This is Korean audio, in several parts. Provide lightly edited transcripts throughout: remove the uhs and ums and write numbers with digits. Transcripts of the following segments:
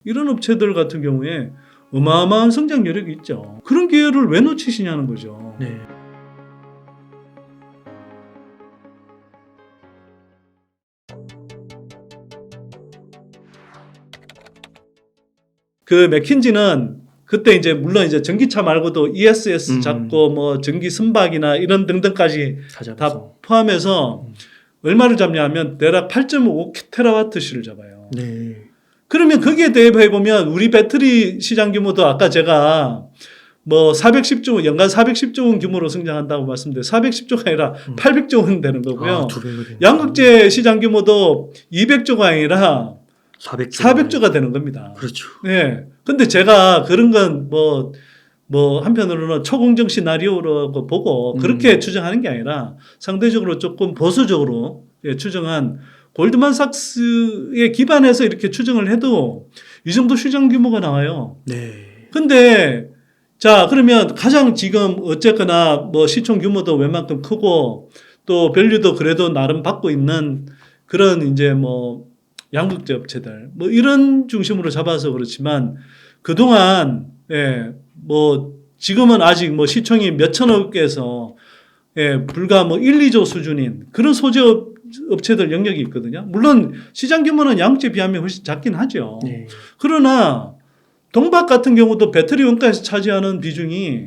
이런 업체들 같은 경우에 어마어마한 성장 여력이 있죠. 그런 기회를 왜 놓치시냐는 거죠. 네. 그 맥킨지는 그때 이제 물론 이제 전기차 말고도 ESS 잡고 뭐 전기 선박이나 이런 등등까지 다 포함해서 얼마를 잡냐면 대략 8.5테라와트시를 잡아요. 네. 그러면 거기에 대입해 보면 우리 배터리 시장 규모도 아까 제가 뭐 410조 연간 410조 원 규모로 성장한다고 말씀드렸는데 410조가 아니라 800조 원 되는 거고요. 양극재 시장 규모도 200조가 아니라 400조가 되는 겁니다. 그렇죠. 네. 근데 제가 그런 건 뭐 한편으로는 초공정 시나리오라고 보고 그렇게 추정하는 게 아니라 상대적으로 조금 보수적으로 추정한 골드만삭스에 기반해서 이렇게 추정을 해도 이 정도 시장 규모가 나와요. 네. 근데 자, 그러면 가장 지금 어쨌거나 뭐 시총 규모도 웬만큼 크고 또 밸류도 그래도 나름 받고 있는 그런 이제 뭐 양극재 업체들 뭐 이런 중심으로 잡아서 그렇지만 그동안 뭐 지금은 아직 뭐 시총이 몇천억 개에서 불과 뭐 1, 2조 수준인 그런 소재 업체들 영역이 있거든요. 물론 시장 규모는 양극재에 비하면 훨씬 작긴 하죠. 네. 그러나 동박 같은 경우도 배터리 원가에서 차지하는 비중이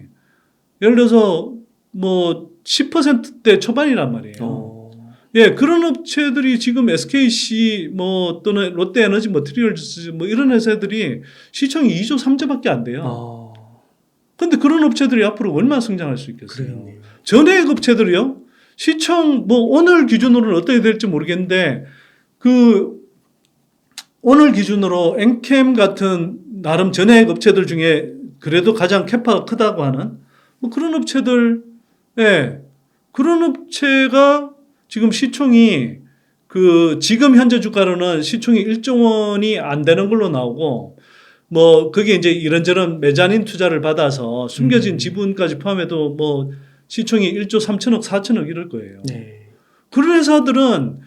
예를 들어서 뭐 10%대 초반이란 말이에요. 예, 그런 업체들이 지금 SKC 뭐 또는 롯데에너지 머티리얼즈 뭐 이런 회사들이 시총이 2조 3조밖에 안 돼요. 근데 그런 업체들이 앞으로 얼마나 성장할 수 있겠어요. 그러겠네요. 전해액 업체들이요. 시총 뭐 오늘 기준으로는 어떻게 될지 모르겠는데 그 오늘 기준으로 엔캠 같은 나름 전해액 업체들 중에 그래도 가장 캐파가 크다고 하는 뭐 그런 업체들, 그런 업체가 지금 시총이 그 지금 현재 주가로는 시총이 1조 원이 안 되는 걸로 나오고 뭐 그게 이제 이런저런 메자닌 투자를 받아서 숨겨진 지분까지 포함해도 뭐 시총이 1조 3천억, 4천억 이럴 거예요. 네. 그런 회사들은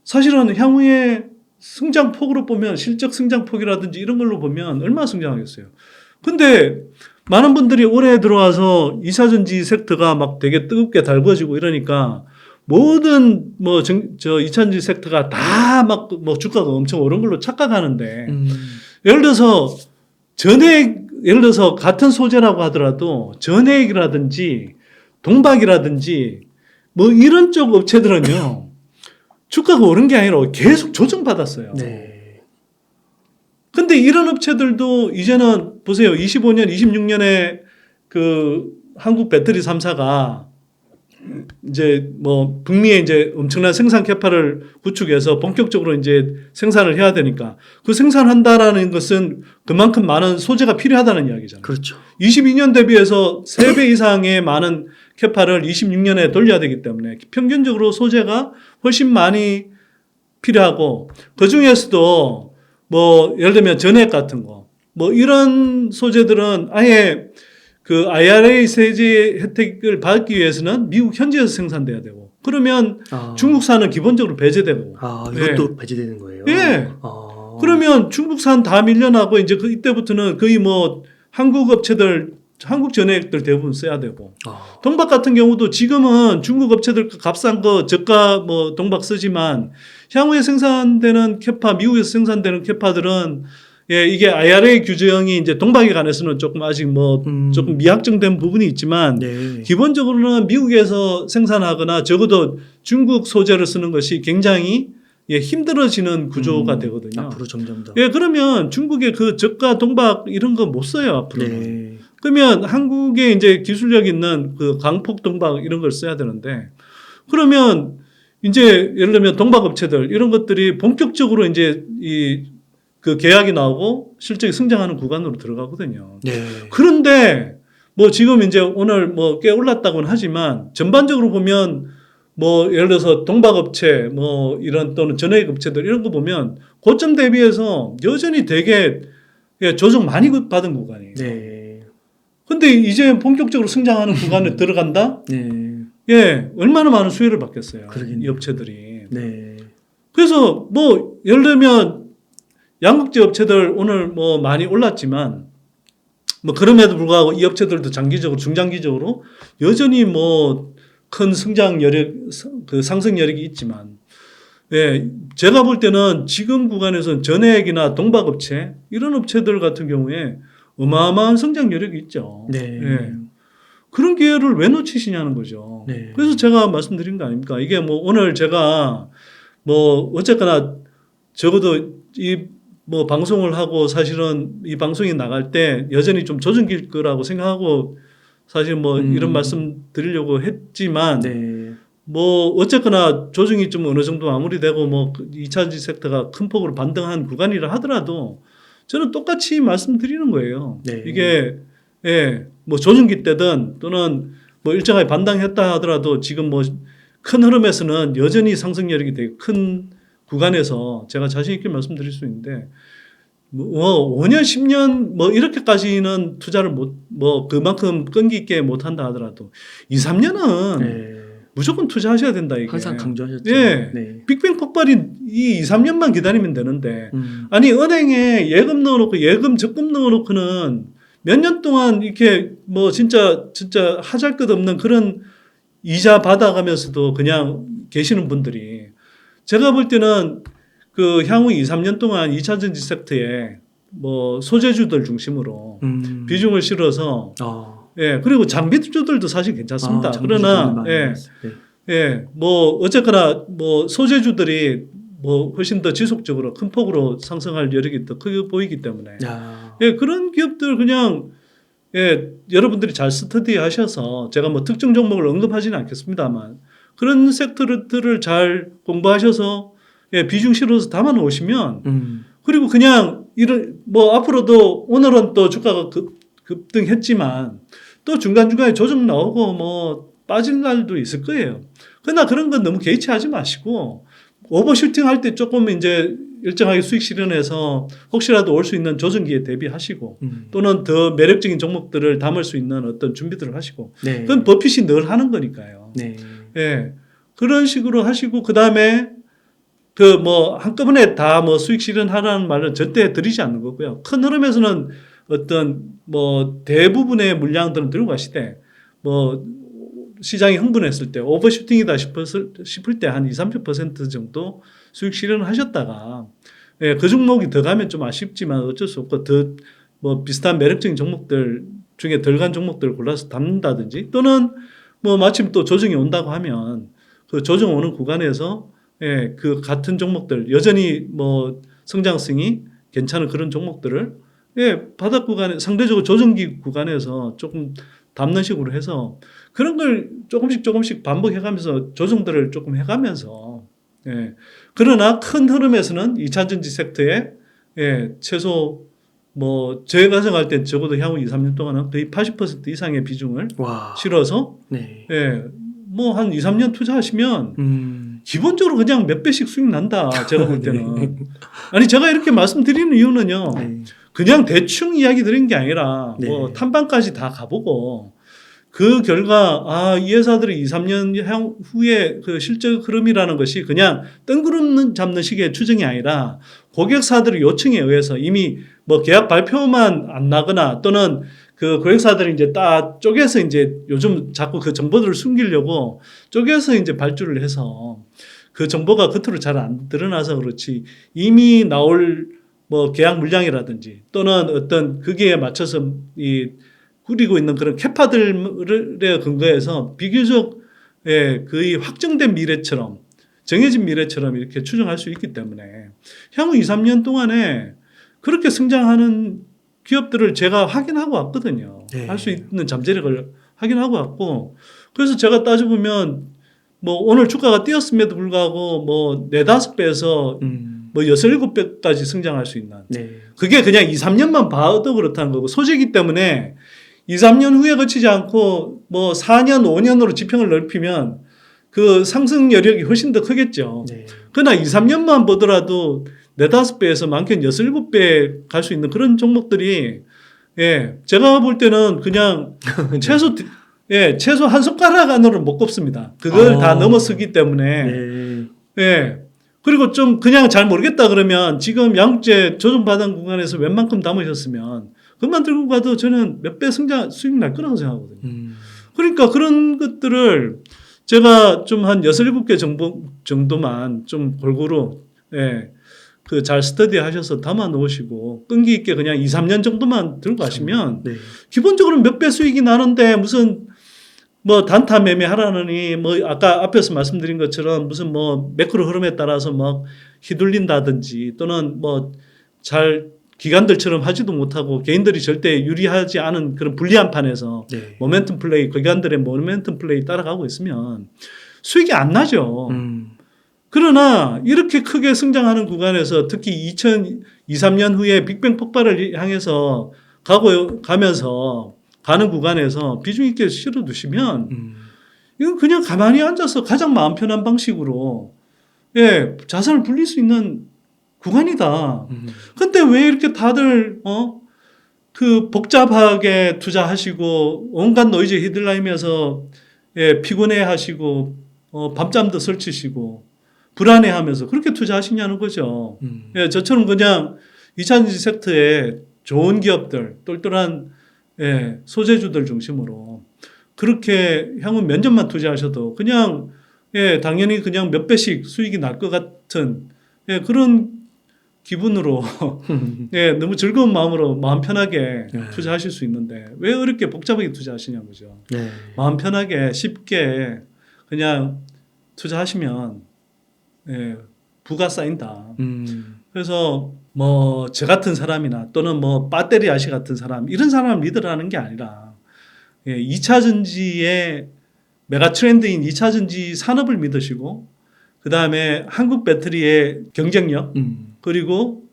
사실은 향후에 성장폭으로 보면 실적 성장폭이라든지 이런 걸로 보면 얼마나 성장하겠어요. 근데 많은 분들이 올해 들어와서 2차전지 섹터가 막 되게 뜨겁게 달궈지고 이러니까 모든 뭐 저 2차전지 섹터가 다 막 뭐 주가가 엄청 오른 걸로 착각하는데 예를 들어서 예를 들어서 같은 소재라고 하더라도 전해액이라든지 동박이라든지 뭐 이런 쪽 업체들은요 주가가 오른 게 아니라 계속 조정받았어요. 네. 근데 이런 업체들도 이제는 보세요. 25년, 26년에 그 한국 배터리 3사가 이제 뭐 북미에 이제 엄청난 생산 캐파를 구축해서 본격적으로 이제 생산을 해야 되니까 그 생산한다라는 것은 그만큼 많은 소재가 필요하다는 이야기잖아요. 그렇죠. 22년 대비해서 3배 이상의 많은 캐파를 26년에 돌려야 되기 때문에 평균적으로 소재가 훨씬 많이 필요하고 그 중에서도 뭐 예를 들면 전액 같은 거 뭐 이런 소재들은 아예 그 IRA 세제 혜택을 받기 위해서는 미국 현지에서 생산돼야 되고 그러면 중국산은 기본적으로 배제되고 이것도 배제되는 거예요. 예. 그러면 중국산 다 밀려나고 이제 그 이때부터는 거의 뭐 한국 업체들 한국 전해액들 대부분 써야 되고 동박 같은 경우도 지금은 중국 업체들 값싼 거 저가 뭐 동박 쓰지만 향후에 생산되는 캐파 미국에서 생산되는 캐파들은 이게 IRA 규정이 이제 동박에 관해서는 조금 아직 뭐 조금 미확정된 부분이 있지만 기본적으로는 미국에서 생산하거나 적어도 중국 소재를 쓰는 것이 굉장히 힘들어지는 구조가 되거든요. 앞으로 점점 더. 그러면 중국의 그 저가 동박 이런 거 못 써요 앞으로. 그러면 한국에 이제 기술력 있는 그 강폭 동박 이런 걸 써야 되는데 그러면 이제 예를 들면 동박 업체들 이런 것들이 본격적으로 이제 그 계약이 나오고 실적이 성장하는 구간으로 들어가거든요. 그런데 뭐 지금 이제 오늘 뭐 꽤 올랐다고는 하지만 전반적으로 보면 뭐 예를 들어서 동박업체 뭐 이런 또는 전해액 업체들 이런 거 보면 고점 대비해서 여전히 되게 조정 많이 받은 구간이에요. 근데 이제 본격적으로 성장하는 구간에 들어간다? 얼마나 많은 수혜를 받겠어요. 이 업체들이. 그래서 뭐 예를 들면 양극재 업체들 오늘 뭐 많이 올랐지만 뭐 그럼에도 불구하고 이 업체들도 장기적으로 중장기적으로 여전히 뭐 큰 성장 여력 그 상승 여력이 있지만 예, 제가 볼 때는 지금 구간에서는 전해액이나 동박업체 이런 업체들 같은 경우에 어마어마한 성장 여력이 있죠. 네. 예. 그런 기회를 왜 놓치시냐는 거죠. 네. 그래서 제가 말씀드린 거 아닙니까? 이게 뭐 오늘 제가 뭐 어쨌거나 적어도 이 뭐 방송을 하고 사실은 이 방송이 나갈 때 여전히 좀 조정기일 거라고 생각하고 사실 뭐 이런 말씀 드리려고 했지만 네. 뭐 어쨌거나 조정이 좀 어느 정도 마무리되고 뭐 2차전지 섹터가 큰 폭으로 반등한 구간이라 하더라도 저는 똑같이 말씀드리는 거예요. 네. 이게 예, 뭐 조정기 때든 또는 뭐 일정하게 반등했다 하더라도 지금 뭐 큰 흐름에서는 여전히 상승 여력이 되게 큰 구간에서 제가 자신 있게 말씀드릴 수 있는데 뭐 5년, 10년 뭐 이렇게까지는 투자를 뭐 그만큼 끈기 있게 못 한다 하더라도 2, 3년은 네. 무조건 투자하셔야 된다 이게. 항상 강조하셨죠. 예. 네. 빅뱅 폭발이 이 2, 3년만 기다리면 되는데 아니 은행에 예금 넣어놓고 예금 적금 넣어놓고는 몇 년 동안 이렇게 뭐 진짜 하잘것없는 그런 이자 받아가면서도 그냥 계시는 분들이 제가 볼 때는 그 향후 2, 3년 동안 2차전지 섹터에 뭐 소재주들 중심으로 비중을 실어서 예, 그리고 장비주들도 사실 괜찮습니다. 그러나 예, 예, 뭐 어쨌거나 뭐 소재주들이 뭐 훨씬 더 지속적으로 큰 폭으로 상승할 여력이 더 크게 보이기 때문에 예, 그런 기업들 그냥 예, 여러분들이 잘 스터디 하셔서 제가 뭐 특정 종목을 언급하지는 않겠습니다만 그런 섹터들을 잘 공부하셔서 예, 비중 실어서 담아 놓으시면 그리고 그냥 이런 뭐 앞으로도 오늘은 또 주가가 급등했지만 또 중간중간에 조정 나오고 뭐 빠질 날도 있을 거예요. 그러나 그런 건 너무 개의치하지 마시고 오버슈팅 할 때 조금 이제 일정하게 수익 실현해서 혹시라도 올 수 있는 조정기에 대비하시고 또는 더 매력적인 종목들을 담을 수 있는 어떤 준비들을 하시고 네. 그건 버핏이 늘 하는 거니까요. 네. 예. 그런 식으로 하시고 그다음에 그 뭐 한꺼번에 다 뭐 수익 실현하라는 말은 절대 드리지 않는 거고요. 큰 흐름에서는 어떤 뭐 대부분의 물량들은 들고 가시되 뭐 시장이 흥분했을 때 오버슈팅이다 싶을 때 한 20-30% 정도 수익 실현을 하셨다가 예, 그 종목이 더 가면 좀 아쉽지만 어쩔 수 없고 더 뭐 비슷한 매력적인 종목들 중에 덜 간 종목들을 골라서 담는다든지 또는 뭐 마침 또 조정이 온다고 하면 그 조정 오는 구간에서 예, 그 같은 종목들 여전히 뭐 성장성이 괜찮은 그런 종목들을 예, 바닥 구간에 상대적으로 조정기 구간에서 조금 담는 식으로 해서 그런 걸 조금씩 반복해가면서 조정들을 조금 해가면서 예. 그러나 큰 흐름에서는 2차전지 섹터에 예, 최소 뭐 제가 생각할 때 적어도 향후 2, 3년 동안은 거의 80% 이상의 비중을 실어서 네. 예, 뭐 한 2, 3년 투자하시면 기본적으로 그냥 몇 배씩 수익 난다. 제가 볼 때는. 네. 아니 제가 이렇게 말씀드리는 이유는요. 네. 그냥 대충 이야기 드린 게 아니라 네. 뭐 탐방까지 다 가보고 그 결과 이 회사들이 2, 3년 후에 그 실적 흐름이라는 것이 그냥 뜬구름 잡는 식의 추정이 아니라 고객사들의 요청에 의해서 이미 뭐 계약 발표만 안 나거나 또는 그 고객사들이 이제 딱 쪼개서 이제 요즘 자꾸 그 정보들을 숨기려고 쪼개서 이제 발주를 해서 그 정보가 겉으로 잘 안 드러나서 그렇지 이미 나올 뭐 계약 물량이라든지 또는 어떤 거기에 맞춰서 꾸리고 있는 그런 캐파들에 근거해서 비교적 예, 거의 확정된 미래처럼 정해진 미래처럼 이렇게 추정할 수 있기 때문에 향후 2, 3년 동안에 그렇게 성장하는 기업들을 제가 확인하고 왔거든요. 네. 할 수 있는 잠재력을 확인하고 왔고 그래서 제가 따져보면 뭐 오늘 주가가 뛰었음에도 불구하고 뭐 4-5배에서 뭐 6-7배까지 성장할 수 있는 그게 그냥 2, 3년만 봐도 그렇다는 거고 소재이기 때문에 2, 3년 후에 거치지 않고 뭐 4년, 5년으로 지평을 넓히면 그 상승 여력이 훨씬 더 크겠죠. 그러나 2, 3년만 보더라도 4-5배에서 많게는 6-7배 갈 수 있는 그런 종목들이 예, 제가 볼 때는 그냥 최소 한 손가락 안으로 못 꼽습니다. 그걸 다 넘어서기 때문에 예. 그리고 좀 그냥 잘 모르겠다 그러면 지금 양국재 조정받은 구간에서 웬만큼 담으셨으면 그것만 들고 가도 저는 몇 배 성장 수익 날 거라고 생각하거든요. 그러니까 그런 것들을 제가 좀 한 6, 7개 정도만 좀 골고루 예, 그 잘 스터디 하셔서 담아 놓으시고 끈기 있게 그냥 2, 3년 정도만 들고 가시면 네. 기본적으로 몇 배 수익이 나는데 무슨 뭐 단타 매매 하라느니 뭐 아까 앞에서 말씀드린 것처럼 무슨 뭐 매크로 흐름에 따라서 막 휘둘린다든지 또는 뭐 잘 기관들처럼 하지도 못하고 개인들이 절대 유리하지 않은 그런 불리한 판에서 네. 모멘텀 플레이 기관들의 모멘텀 플레이 따라가고 있으면 수익이 안 나죠. 그러나 이렇게 크게 성장하는 구간에서 특히 2023년 후에 빅뱅 폭발을 향해서 가면서 가는 구간에서 비중 있게 실어 두시면 이건 그냥 가만히 앉아서 가장 마음 편한 방식으로 예, 자산을 불릴 수 있는 구간이다. 근데 왜 이렇게 다들 그 복잡하게 투자하시고 온갖 노이즈에 휘둘리면서 예, 피곤해하시고 밤잠도 설치시고 불안해하면서 그렇게 투자하시냐는 거죠. 예, 저처럼 그냥 2차전지 섹터에 좋은 기업들, 똘똘한 예, 소재주들 중심으로 그렇게 향후 몇 년만 투자하셔도 그냥 예, 당연히 그냥 몇 배씩 수익이 날 것 같은 예, 그런 기분으로 예, 너무 즐거운 마음으로 마음 편하게 투자하실 수 있는데 왜 어렵게 복잡하게 투자하시냐는 거죠. 네. 마음 편하게 쉽게 그냥 투자하시면 예, 부가 쌓인다. 그래서 뭐 저 같은 사람이나 또는 뭐 배터리 아시 같은 사람 이런 사람을 믿으라는 게 아니라 예, 2차 전지의 메가 트렌드인 2차 전지 산업을 믿으시고 그 다음에 한국 배터리의 경쟁력 그리고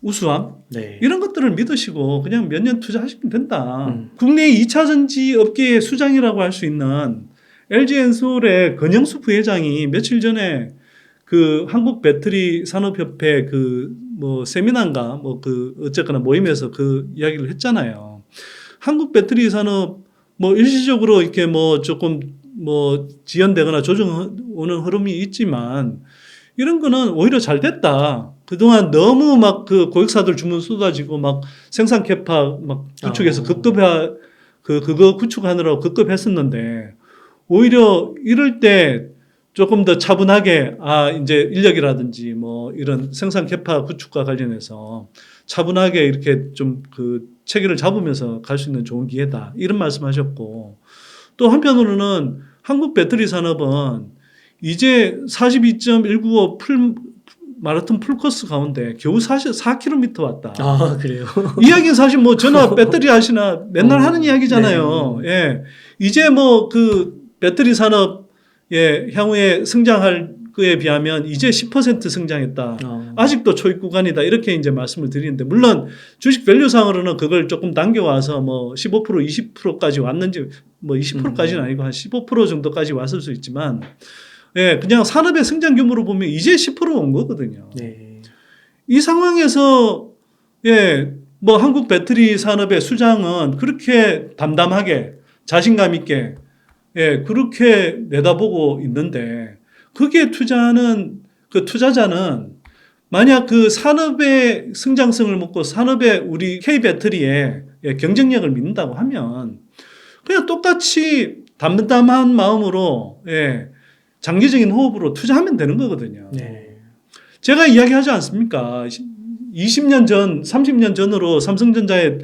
우수함 네. 이런 것들을 믿으시고 그냥 몇 년 투자하시면 된다. 국내 2차 전지 업계의 수장이라고 할 수 있는 LG엔솔의 권영수 부회장이 며칠 전에 그 한국 배터리 산업협회 그 뭐 세미나인가 뭐 그 어쨌거나 모임에서 그 이야기를 했잖아요. 한국 배터리 산업 뭐 일시적으로 이렇게 뭐 조금 뭐 지연되거나 조정오는 흐름이 있지만 이런 거는 오히려 잘 됐다. 그동안 너무 막 그 고객사들 주문 쏟아지고 막 생산 캐파 막 구축해서 그거 구축하느라고 급급했었는데 오히려 이럴 때 조금 더 차분하게 이제 인력이라든지 뭐 이런 생산 캐파 구축과 관련해서 차분하게 이렇게 좀 그 체계를 잡으면서 갈 수 있는 좋은 기회다. 이런 말씀하셨고 또 한편으로는 한국 배터리 산업은 이제 42.195 마라톤 풀코스 가운데 겨우 4km 왔다. 아, 그래요? 이야기는 사실 뭐 전화 배터리 하시나 맨날 하는 이야기잖아요. 네. 예. 이제 뭐 그 배터리 산업 예, 향후에 성장할 거에 비하면 이제 10% 성장했다. 아직도 초입 구간이다. 이렇게 이제 말씀을 드리는데 물론 주식 밸류상으로는 그걸 조금 당겨와서 뭐 15% 20%까지 왔는지 뭐 20%까지는 아니고 한 15% 정도까지 왔을 수 있지만 예, 그냥 산업의 성장 규모로 보면 이제 10% 온 거거든요. 네. 이 상황에서 예, 뭐 한국 배터리 산업의 수장은 그렇게 담담하게 자신감 있게 예, 그렇게 내다보고 있는데 거기에 투자하는 그 투자자는 만약 그 산업의 성장성을 먹고 산업의 우리 K 배터리의 예, 경쟁력을 믿는다고 하면 그냥 똑같이 담담한 마음으로 예, 장기적인 호흡으로 투자하면 되는 거거든요. 네. 제가 이야기하지 않습니까? 20년 전, 30년 전으로 삼성전자에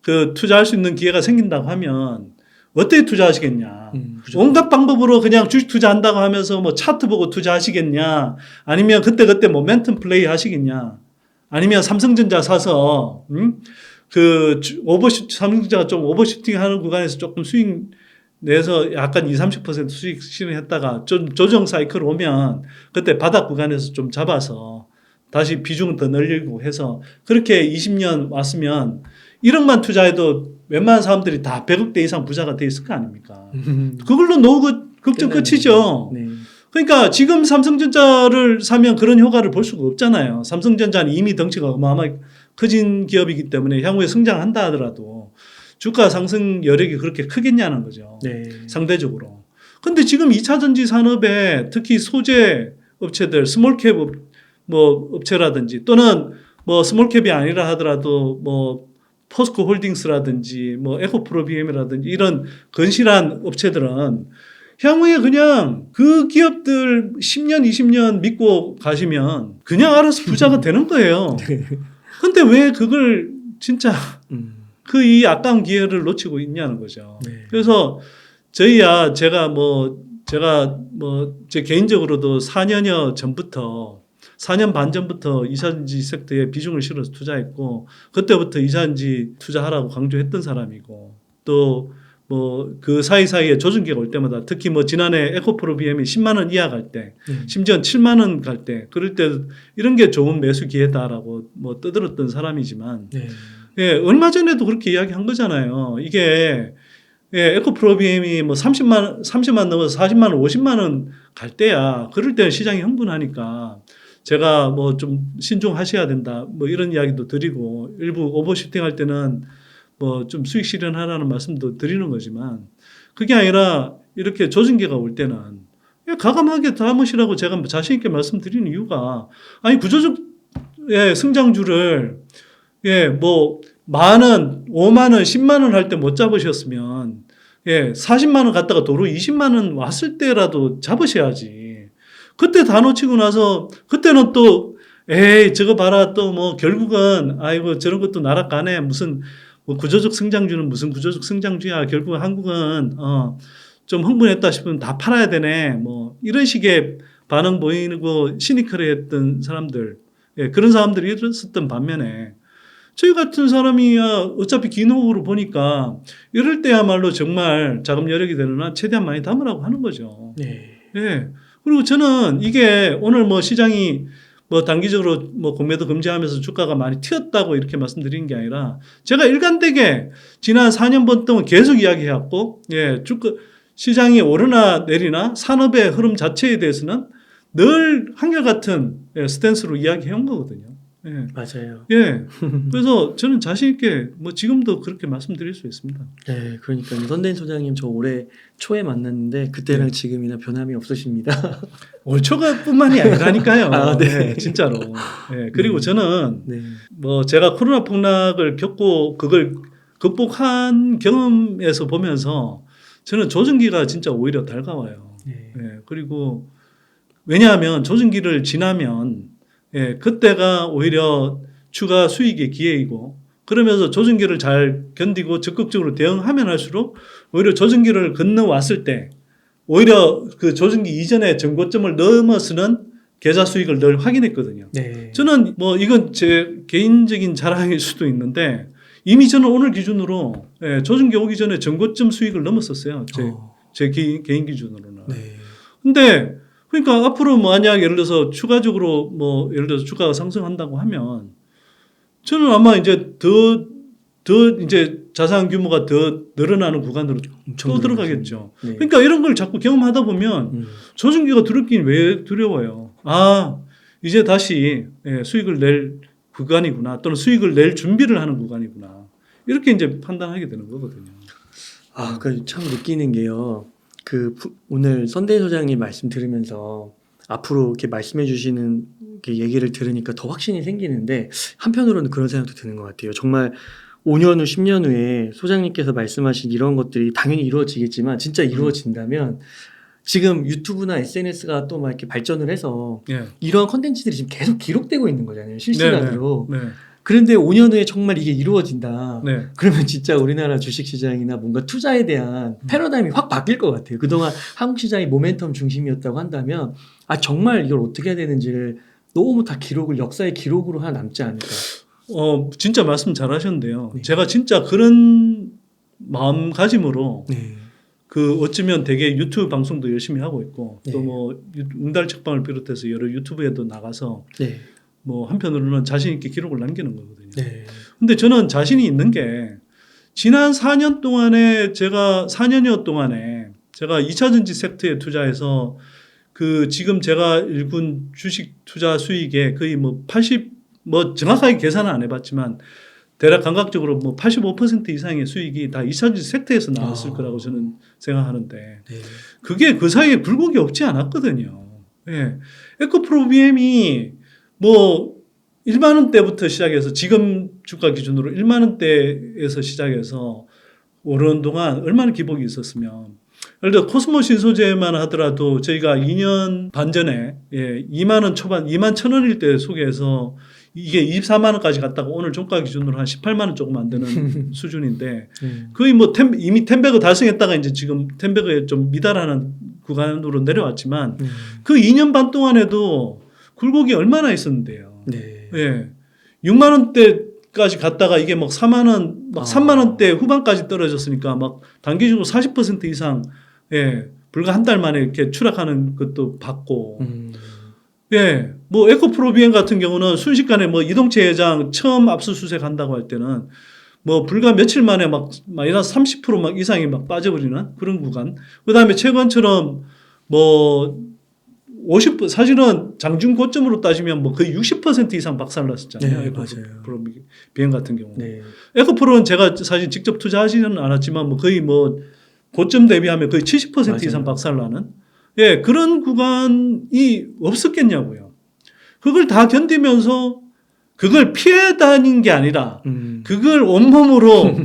그 투자할 수 있는 기회가 생긴다고 하면 어떻게 투자하시겠냐? 그렇죠. 온갖 방법으로 그냥 주식 투자한다고 하면서 뭐 차트 보고 투자하시겠냐? 아니면 그때 모멘텀 플레이 하시겠냐? 아니면 삼성전자 사서 그 삼성전자가 좀 오버슈팅 하는 구간에서 조금 수익 내서 약간 20-30% 수익 실현했다가 좀 조정 사이클 오면 그때 바닥 구간에서 좀 잡아서 다시 비중 더 늘리고 해서 그렇게 20년 왔으면 1억만 투자해도 웬만한 사람들이 다 100억대 이상 부자가 돼 있을 거 아닙니까? 그걸로 노후 걱정 끝이죠. 네. 그러니까 지금 삼성전자를 사면 그런 효과를 볼 수가 없잖아요. 삼성전자는 이미 덩치가 어마어마하게 커진 기업이기 때문에 향후에 성장한다 하더라도 주가 상승 여력이 그렇게 크겠냐는 거죠. 네. 상대적으로. 근데 지금 2차 전지 산업에 특히 소재 업체들, 스몰캡 뭐 업체라든지 또는 뭐 스몰캡이 아니라 하더라도 뭐 포스코 홀딩스라든지 뭐 에코프로비엠이라든지 이런 건실한 업체들은 향후에 그냥 그 기업들 10년, 20년 믿고 가시면 그냥 알아서 부자가 되는 거예요. 근데 왜 그걸 진짜 그 이 아까운 기회를 놓치고 있냐는 거죠. 네. 그래서 제가 제 개인적으로도 4년여 전부터 4년 반 전부터 이사전지 섹터에 비중을 실어서 투자했고 그때부터 이사전지 투자하라고 강조했던 사람이고 또 뭐 그 사이사이에 조정기가 올 때마다 특히 뭐 지난해 에코프로비엠이 10만 원 이하 갈 때 심지어 7만 원 갈 때 그럴 때 이런 게 좋은 매수 기회다라고 뭐 떠들었던 사람이지만 네. 예, 얼마 전에도 그렇게 이야기한 거잖아요. 이게 예, 에코프로비엠이 뭐 30만 넘어서 40만 원, 50만 원 갈 때야. 그럴 때는 시장이 흥분하니까 제가 뭐 좀 신중하셔야 된다. 뭐 이런 이야기도 드리고 일부 오버슈팅 할 때는 뭐 좀 수익 실현하라는 말씀도 드리는 거지만 그게 아니라 이렇게 조정기가 올 때는 과감하게 담으시라고 제가 자신 있게 말씀드리는 이유가 아니 구조적 예, 성장주를 예, 뭐 만 원, 5만 원, 10만 원 할 때 못 잡으셨으면 예, 40만 원 갔다가 도로 20만 원 왔을 때라도 잡으셔야지. 그때 다 놓치고 나서 그때는 또 에이 저거 봐라 또 뭐 결국은 아이고 저런 것도 날아가네 무슨 뭐 구조적 성장주는 무슨 구조적 성장주야 결국 한국은 좀 흥분했다 싶으면 다 팔아야 되네 뭐 이런 식의 반응 보이고 시니컬했던 사람들 예, 그런 사람들이 있었던 반면에 저희 같은 사람이야 어차피 긴 호흡으로 보니까 이럴 때야말로 정말 자금 여력이 되려나 최대한 많이 담으라고 하는 거죠. 네. 예. 그리고 저는 이게 오늘 뭐 시장이 뭐 단기적으로 뭐 공매도 금지하면서 주가가 많이 튀었다고 이렇게 말씀드리는 게 아니라 제가 일관되게 지난 4년 반 동안 계속 이야기해왔고 예, 주가 시장이 오르나 내리나 산업의 흐름 자체에 대해서는 늘 한결같은 예, 스탠스로 이야기해온 거거든요. 예. 맞아요. 예. 그래서 저는 자신 있게 뭐 지금도 그렇게 말씀드릴 수 있습니다. 네, 그러니까 선대인 소장님 저 올해 초에 만났는데 그때랑 지금이나 변함이 없으십니다. 올 초가뿐만이 아니라니까요. 아, 네. 네, 진짜로. 예. 그리고 저는 네. 뭐 제가 코로나 폭락을 겪고 그걸 극복한 경험에서 보면서 저는 조정기가 진짜 오히려 달가워요. 네. 예. 그리고 왜냐하면 조정기를 지나면 예, 그때가 오히려 추가 수익의 기회이고 그러면서 조정기를 잘 견디고 적극적으로 대응하면 할수록 오히려 조정기를 건너왔을 때 오히려 그 조정기 이전에 정고점을 넘어서는 계좌 수익을 늘 확인했거든요. 네. 저는 뭐 이건 제 개인적인 자랑일 수도 있는데 이미 저는 오늘 기준으로 예, 조정기 오기 전에 정고점 수익을 넘었었어요. 제 개인 기준으로는. 네. 근데 그러니까 앞으로 만약 예를 들어서 추가적으로 뭐 예를 들어서 주가가 상승한다고 하면 저는 아마 이제 더 이제 자산 규모가 더 늘어나는 구간으로 또 들어가겠죠. 네. 그러니까 이런 걸 자꾸 경험하다 보면 조정기가 두렵긴 왜 두려워요. 아 이제 다시 예, 수익을 낼 구간이구나 또는 수익을 낼 준비를 하는 구간이구나 이렇게 이제 판단하게 되는 거거든요. 아, 그 참 느끼는 게요. 오늘 선대인 소장님 말씀 들으면서 앞으로 이렇게 말씀해 주시는 얘기를 들으니까 더 확신이 생기는데 한편으로는 그런 생각도 드는 것 같아요. 정말 5년 후, 10년 후에 소장님께서 말씀하신 이런 것들이 당연히 이루어지겠지만 진짜 이루어진다면 지금 유튜브나 SNS가 또 막 이렇게 발전을 해서 예. 이런 컨텐츠들이 지금 계속 기록되고 있는 거잖아요. 실시간으로. 네. 그런데 5년 후에 정말 이게 이루어진다. 네. 그러면 진짜 우리나라 주식시장이나 뭔가 투자에 대한 패러다임이 확 바뀔 것 같아요. 그동안 한국 시장이 모멘텀 중심이었다고 한다면 아 정말 이걸 어떻게 해야 되는지를 너무 다 역사의 기록으로 하나 남지 않을까. 진짜 말씀 잘하셨는데요. 네. 제가 진짜 그런 마음가짐으로 네. 그 어쩌면 되게 유튜브 방송도 열심히 하고 있고 네. 또 뭐 응달책방을 비롯해서 여러 유튜브에도 나가서 네. 뭐 한편으로는 자신 있게 기록을 남기는 거거든요. 네. 근데 저는 자신이 있는 게 지난 4년 동안에 제가 4년여 동안에 제가 2차전지 섹터에 투자해서 그 지금 제가 일군 주식 투자 수익의 거의 뭐 80 뭐 정확하게 계산은 안 해봤지만 대략 감각적으로 뭐 85% 이상의 수익이 다 2차전지 섹터에서 나왔을 거라고 저는 생각하는데 네. 그게 그 사이에 굴곡이 없지 않았거든요. 예. 에코프로비엠이 뭐 1만 원대부터 시작해서 지금 주가 기준으로 1만 원대에서 시작해서 오르는 동안 얼마나 기복이 있었으면 예를 들어 코스모 신소재만 하더라도 저희가 2년 반 전에 2만 원 초반 2만 1,000원일 때 소개해서 이게 24만 원까지 갔다가 오늘 종가 기준으로 한 18만 원 조금 안 되는 수준인데 거의 뭐 이미 텐베그 달성했다가 이제 지금 텐베그에 좀 미달하는 구간으로 내려왔지만 그 2년 반 동안에도 굴곡이 얼마나 있었는데요. 네. 예. 6만 원대까지 갔다가 이게 막 4만 원, 막 3만 원대 후반까지 떨어졌으니까 막 단기적으로 40% 이상 불과 한 달 만에 이렇게 추락하는 것도 봤고 예, 뭐 에코프로 비행 같은 경우는 순식간에 뭐 이동체 회장 처음 압수수색 한다고 할 때는 뭐 불과 며칠 만에 막 마이너스 30% 막 이상이 막 빠져버리는 그런 구간. 그 다음에 최근처럼 뭐 50% 사실은 장중 고점으로 따지면 뭐 거의 60% 이상 박살났었잖아요. 네, 에코프로 비행 같은 경우. 네. 에코프로는 제가 사실 직접 투자하지는 않았지만 뭐 거의 뭐 고점 대비하면 거의 70% 맞아요. 이상 박살나는 예, 그런 구간이 없었겠냐고요. 그걸 다 견디면서 그걸 피해 다닌 게 아니라 그걸 온몸으로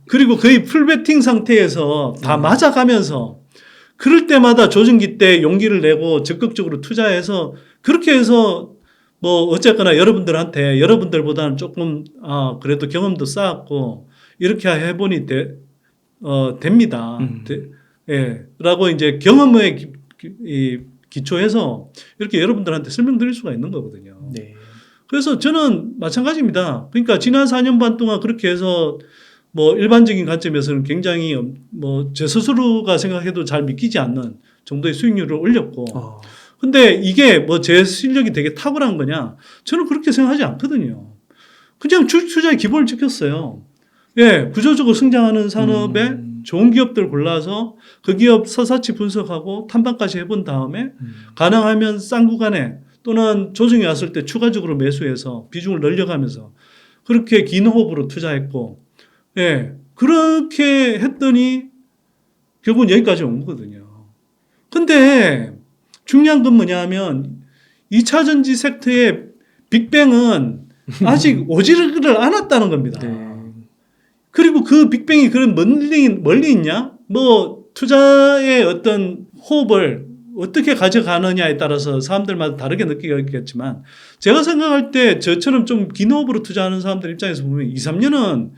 그리고 거의 풀베팅 상태에서 다 맞아가면서 그럴 때마다 조정기 때 용기를 내고 적극적으로 투자해서 그렇게 해서 뭐 어쨌거나 여러분들보다는 조금 그래도 경험도 쌓았고 이렇게 해보니 됩니다. 예, 라고 이제 경험에 기초해서 이렇게 여러분들한테 설명드릴 수가 있는 거거든요. 네. 그래서 저는 마찬가지입니다. 그러니까 지난 4년 반 동안 그렇게 해서 뭐 일반적인 관점에서는 굉장히 뭐 제 스스로가 생각해도 잘 믿기지 않는 정도의 수익률을 올렸고 근데 이게 뭐 제 실력이 되게 탁월한 거냐? 저는 그렇게 생각하지 않거든요. 그냥 투자의 기본을 지켰어요. 예, 구조적으로 성장하는 산업에 좋은 기업들 골라서 그 기업 서사치 분석하고 탐방까지 해본 다음에 가능하면 싼 구간에 또는 조정이 왔을 때 추가적으로 매수해서 비중을 늘려가면서 그렇게 긴 호흡으로 투자했고 예, 그렇게 했더니 결국은 여기까지 온 거거든요. 근데 중요한 건 뭐냐 하면 2차 전지 섹터의 빅뱅은 아직 오지를 않았다는 겁니다. 네. 그리고 그 빅뱅이 그런 멀리 있냐? 뭐 투자의 어떤 호흡을 어떻게 가져가느냐에 따라서 사람들마다 다르게 느끼겠지만 제가 생각할 때 저처럼 좀 긴 호흡으로 투자하는 사람들 입장에서 보면 2, 3년은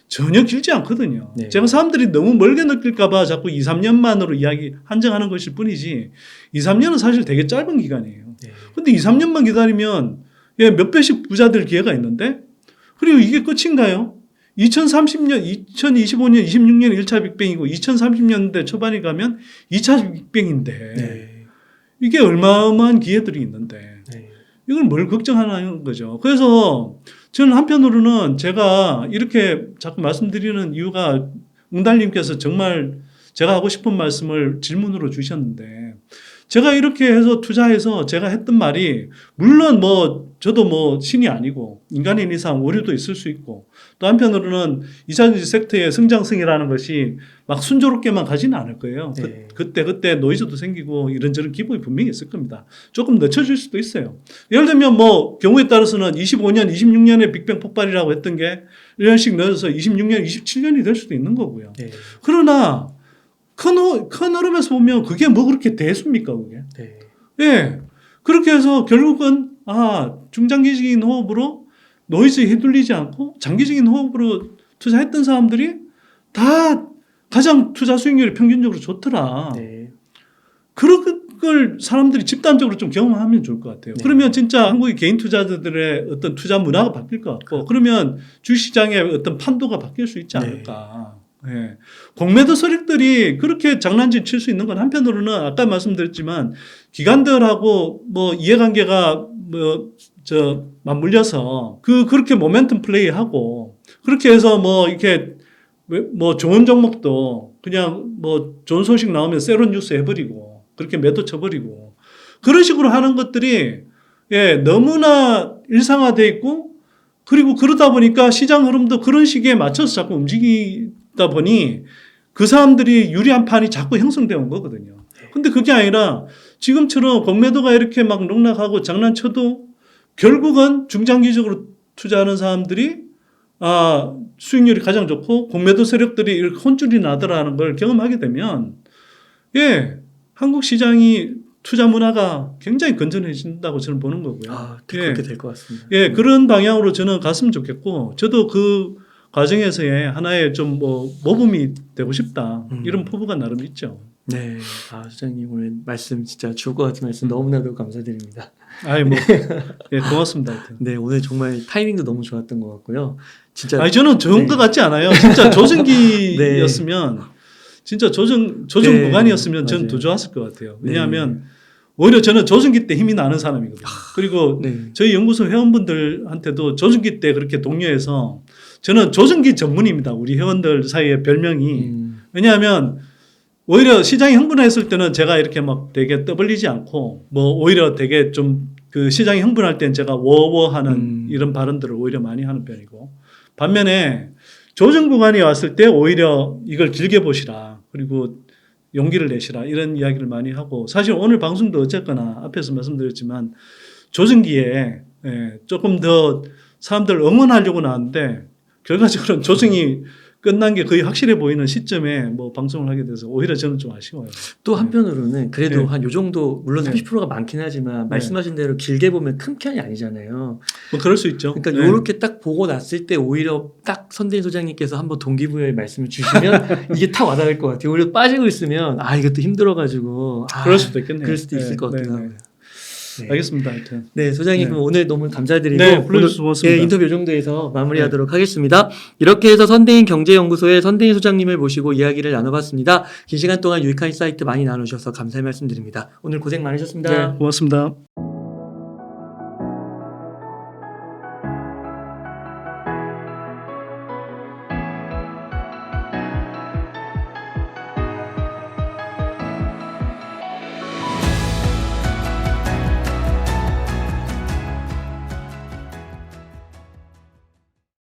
전혀 길지 않거든요. 네. 제가 사람들이 너무 멀게 느낄까 봐 자꾸 2, 3년만으로 한정하는 것일 뿐이지 2, 3년은 사실 되게 짧은 기간이에요. 네. 근데 2, 3년만 기다리면 몇 배씩 부자 될 기회가 있는데 그리고 이게 끝인가요? 2030년, 2025년, 26년 1차 빅뱅이고 2030년대 초반에 가면 2차 빅뱅인데 네. 이게 얼마만 기회들이 있는데 네. 이걸 뭘 걱정하는 거죠. 그래서 저는 한편으로는 제가 이렇게 자꾸 말씀드리는 이유가 응달님께서 정말 제가 하고 싶은 말씀을 질문으로 주셨는데 제가 이렇게 해서 투자해서 제가 했던 말이 물론 뭐 저도 뭐 신이 아니고 인간인 이상 오류도 있을 수 있고 또 한편으로는 2차 전지 섹터의 성장성이라는 것이 막 순조롭게만 가지는 않을 거예요. 네. 그때 노이즈도 생기고 이런저런 기복이 분명히 있을 겁니다. 조금 늦춰질 수도 있어요. 예를 들면 뭐 경우에 따라서는 25년, 26년에 빅뱅 폭발이라고 했던 게 1년씩 늦어서 26년, 27년이 될 수도 있는 거고요. 네. 그러나 큰 흐름에서 보면 그게 뭐 그렇게 대수입니까 그게? 네. 예. 그렇게 해서 결국은 중장기적인 호흡으로 노이즈에 휘둘리지 않고 장기적인 호흡으로 투자했던 사람들이 다 가장 투자 수익률이 평균적으로 좋더라. 네. 그런 걸 사람들이 집단적으로 좀 경험하면 좋을 것 같아요. 네. 그러면 진짜 한국의 개인 투자자들의 어떤 투자 문화가 바뀔 것 같고 그러면 주식시장의 어떤 판도가 바뀔 수 있지 않을까. 예. 공매도 세력들이 그렇게 장난질 칠 수 있는 건 한편으로는 아까 말씀드렸지만 기관들하고 뭐 이해관계가 맞물려서 그렇게 모멘텀 플레이하고 그렇게 해서 뭐 이렇게 뭐 좋은 종목도 그냥 뭐 좋은 소식 나오면 세론 뉴스 해버리고 그렇게 매도 쳐버리고 그런 식으로 하는 것들이 너무나 일상화돼 있고 그리고 그러다 보니까 시장 흐름도 그런 시기에 맞춰서 자꾸 움직이다 보니 그 사람들이 유리한 판이 자꾸 형성되어 온 거거든요. 근데 그게 아니라 지금처럼 공매도가 이렇게 막 농락하고 장난쳐도 결국은 중장기적으로 투자하는 사람들이 수익률이 가장 좋고 공매도 세력들이 이렇게 혼쭐이 나더라는 걸 경험하게 되면 한국 시장이 투자 문화가 굉장히 건전해진다고 저는 보는 거고요. 그렇게 될 것 같습니다. 그런 방향으로 저는 갔으면 좋겠고 저도 그 과정에서의 하나의 좀 모범이 되고 싶다 이런 포부가 나름 있죠. 네, 소장님 오늘 말씀 진짜 주옥 같은 말씀 너무나도 감사드립니다. 고맙습니다. 하여튼. 네, 오늘 정말 타이밍도 너무 좋았던 것 같고요. 진짜. 저는 좋은 것 같지 않아요. 진짜 조정기였으면, 진짜 조정 구간이었으면 저는 더 좋았을 것 같아요. 왜냐하면 오히려 저는 조정기 때 힘이 나는 사람이거든요. 그리고 저희 연구소 회원분들한테도 조정기 때 그렇게 독려해서 저는 조정기 전문입니다. 우리 회원들 사이에 별명이. 왜냐하면 오히려 시장이 흥분했을 때는 제가 이렇게 막 되게 떠벌리지 않고 오히려 되게 좀 그 시장이 흥분할 때는 제가 워워하는 이런 발언들을 오히려 많이 하는 편이고 반면에 조정 구간이 왔을 때 오히려 이걸 길게 보시라 그리고 용기를 내시라 이런 이야기를 많이 하고 사실 오늘 방송도 어쨌거나 앞에서 말씀드렸지만 조정기에 조금 더 사람들 응원하려고 나왔는데 결과적으로는 조정이 끝난 게 거의 확실해 보이는 시점에 방송을 하게 돼서 오히려 저는 좀 아쉬워요. 또 한편으로는 그래도 한 요 정도 물론 30%가 많긴 하지만 말씀하신 대로 길게 보면 큰 편이 아니잖아요. 그럴 수 있죠. 그러니까 이렇게 딱 보고 났을 때 오히려 딱 선대인 소장님께서 한번 동기부여의 말씀을 주시면 이게 탁 와닿을 것 같아요. 오히려 빠지고 있으면 이것도 힘들어가지고 그럴 수도 있겠네요. 그럴 수도 있을 것 같기도 하고요. 알겠습니다. 하여튼. 네, 소장님 그럼 오늘 너무 감사드리고 불러주셔서 고맙습니다. 인터뷰 이 정도에서 마무리하도록 하겠습니다. 이렇게 해서 선대인 경제연구소의 선대인 소장님을 모시고 이야기를 나눠봤습니다. 긴 시간 동안 유익한 인사이트 많이 나누셔서 감사의 말씀드립니다. 오늘 고생 많으셨습니다. 고맙습니다.